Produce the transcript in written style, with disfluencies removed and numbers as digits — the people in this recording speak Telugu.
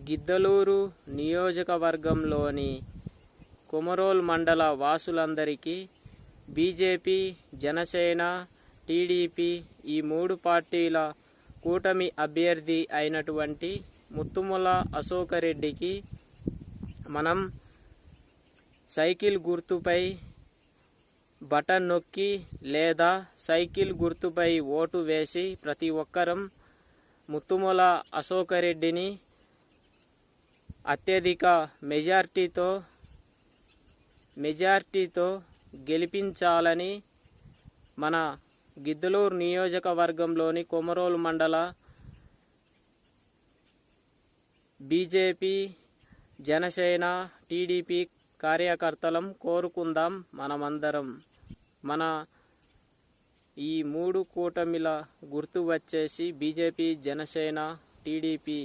గిద్దలూరు నియోజకవర్గంలోని కొమరోల్ మండల వాసులందరికీ బీజేపీ, జనసేన, టీడీపీ ఈ మూడు పార్టీల కూటమి అభ్యర్థి అయినటువంటి ముత్తుముల అశోకరెడ్డికి మనం సైకిల్ గుర్తుపై బటన్ నొక్కి లేదా సైకిల్ గుర్తుపై ఓటు వేసి ప్రతి ఒక్కరం ముత్తుముల అశోకరెడ్డిని అత్యధిక మెజార్టీతో గెలిపించాలని మన గిద్దలూరు నియోజకవర్గంలోని కొమరోలు మండల బీజేపీ, జనసేన, టీడీపీ కార్యకర్తలం కోరుకుందాం. మనమందరం మన ఈ మూడు కూటమిల గుర్తు వచ్చేసి బీజేపీ, జనసేన, టీడీపీ.